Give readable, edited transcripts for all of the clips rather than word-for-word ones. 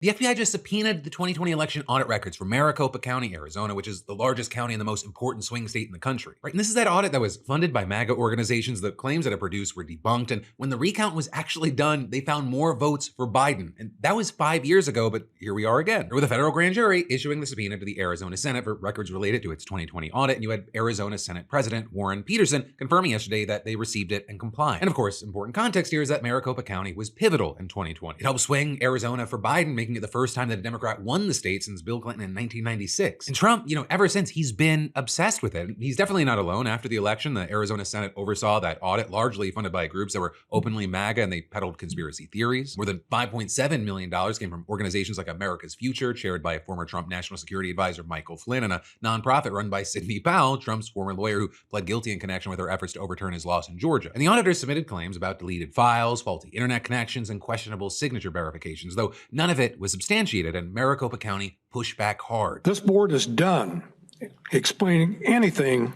The FBI just subpoenaed the 2020 election audit records from Maricopa County, Arizona, which is the largest county and the most important swing state in the country. Right? And this is that audit that was funded by MAGA organizations. The claims that it produced were debunked. And when the recount was actually done, they found more votes for Biden. And that was 5 years ago, but here we are again. With a federal grand jury issuing the subpoena to the Arizona Senate for records related to its 2020 audit. And you had Arizona Senate President Warren Peterson confirming yesterday that they received it and complied. And of course, important context here is that Maricopa County was pivotal in 2020. It helped swing Arizona for Biden, making it the first time that a Democrat won the state since Bill Clinton in 1996. And Trump, ever since, he's been obsessed with it. He's definitely not alone. After the election, the Arizona Senate oversaw that audit, largely funded by groups that were openly MAGA, and they peddled conspiracy theories. More than $5.7 million came from organizations like America's Future, chaired by former Trump National Security Advisor Michael Flynn, and a nonprofit run by Sidney Powell, Trump's former lawyer who pled guilty in connection with her efforts to overturn his loss in Georgia. And the auditors submitted claims about deleted files, faulty internet connections, and questionable signature verifications, though none of it was substantiated, and Maricopa County pushed back hard. This board is done explaining anything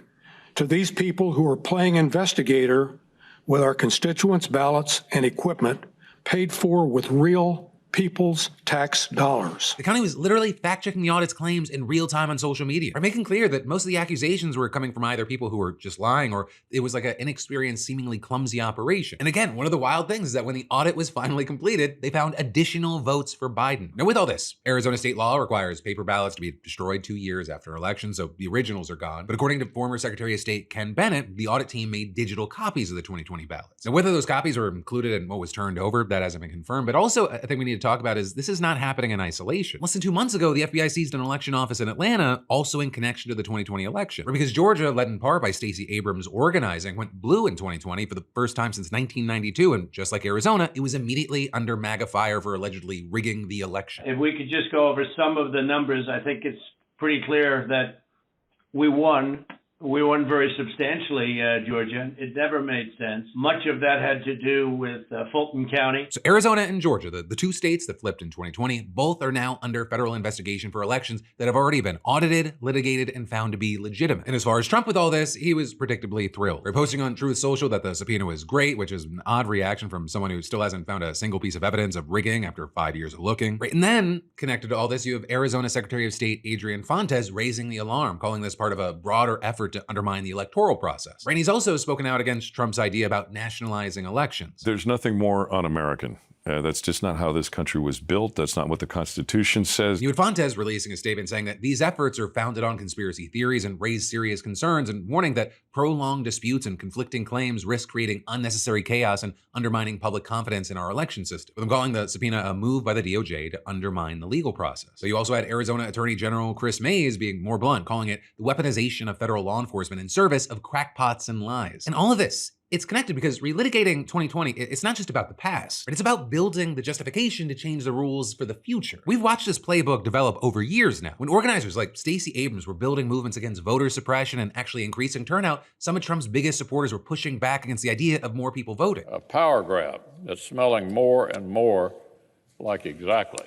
to these people who are playing investigator with our constituents' ballots and equipment paid for with real people's tax dollars. The county was literally fact-checking the audit's claims in real time on social media, or making clear that most of the accusations were coming from either people who were just lying or it was like an inexperienced, seemingly clumsy operation. And again, one of the wild things is that when the audit was finally completed, they found additional votes for Biden. Now with all this, Arizona state law requires paper ballots to be destroyed 2 years after an election, so the originals are gone. But according to former Secretary of State Ken Bennett, the audit team made digital copies of the 2020 ballots. Now whether those copies were included in what was turned over, that hasn't been confirmed, but also I think we need to talk about is this is not happening in isolation. Less than 2 months ago, the FBI seized an election office in Atlanta, also in connection to the 2020 election. Because Georgia, led in part by Stacey Abrams' organizing, went blue in 2020 for the first time since 1992, and just like Arizona, it was immediately under MAGA fire for allegedly rigging the election. If we could just go over some of the numbers, I think it's pretty clear that we won. We won very substantially, Georgia. It never made sense. Much of that had to do with Fulton County. So Arizona and Georgia, the two states that flipped in 2020, both are now under federal investigation for elections that have already been audited, litigated, and found to be legitimate. And as far as Trump with all this, he was predictably thrilled. We're posting on Truth Social that the subpoena was great, which is an odd reaction from someone who still hasn't found a single piece of evidence of rigging after 5 years of looking. Right? And then, connected to all this, you have Arizona Secretary of State Adrian Fontes raising the alarm, calling this part of a broader effort to undermine the electoral process. Right? And he's also spoken out against Trump's idea about nationalizing elections. There's nothing more un-American. That's just not how this country was built. That's not what the Constitution says. You had Fontes releasing a statement saying that these efforts are founded on conspiracy theories and raise serious concerns, and warning that prolonged disputes and conflicting claims risk creating unnecessary chaos and undermining public confidence in our election system. With them calling the subpoena a move by the DOJ to undermine the legal process. So you also had Arizona Attorney General Chris Mays being more blunt, calling it the weaponization of federal law enforcement in service of crackpots and lies. And all of this, it's connected because relitigating 2020, it's not just about the past, but it's about building the justification to change the rules for the future. We've watched this playbook develop over years now. When organizers like Stacey Abrams were building movements against voter suppression and actually increasing turnout, some of Trump's biggest supporters were pushing back against the idea of more people voting. A power grab that's smelling more and more like exactly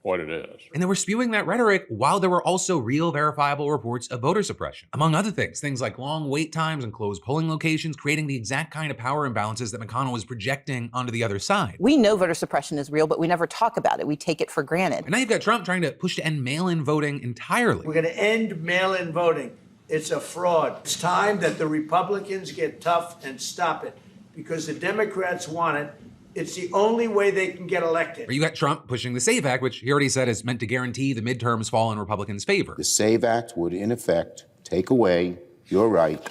what it is. And they were spewing that rhetoric while there were also real verifiable reports of voter suppression. Among other things like long wait times and closed polling locations, creating the exact kind of power imbalances that McConnell was projecting onto the other side. We know voter suppression is real, but we never talk about it. We take it for granted. And now you've got Trump trying to push to end mail-in voting entirely. We're going to end mail-in voting. It's a fraud. It's time that the Republicans get tough and stop it because the Democrats want it. It's the only way they can get elected. You got Trump pushing the SAVE Act, which he already said is meant to guarantee the midterms fall in Republicans' favor. The SAVE Act would, in effect, take away your right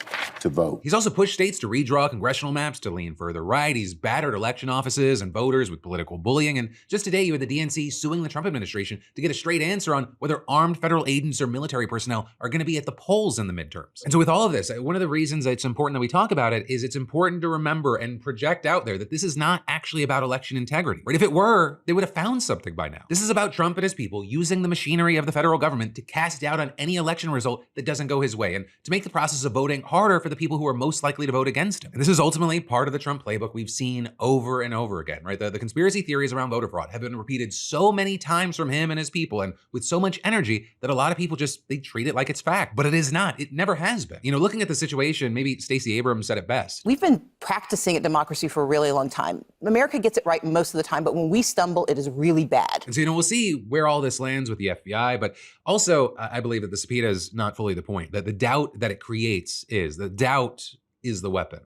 to vote. He's also pushed states to redraw congressional maps to lean further right. He's battered election offices and voters with political bullying. And just today, you had the DNC suing the Trump administration to get a straight answer on whether armed federal agents or military personnel are going to be at the polls in the midterms. And so with all of this, one of the reasons it's important that we talk about it is it's important to remember and project out there that this is not actually about election integrity. Right? If it were, they would have found something by now. This is about Trump and his people using the machinery of the federal government to cast doubt on any election result that doesn't go his way and to make the process of voting harder for for the people who are most likely to vote against him. And this is ultimately part of the Trump playbook we've seen over and over again, right? The conspiracy theories around voter fraud have been repeated so many times from him and his people, and with so much energy that a lot of people they treat it like it's fact. But it is not. It never has been. You know, looking at the situation, maybe Stacey Abrams said it best. We've been practicing at democracy for a really long time. America gets it right most of the time, but when we stumble, it is really bad. And so, you know, we'll see where all this lands with the FBI, but also I believe that the subpoena is not fully the point, that the doubt that it creates is the weapon.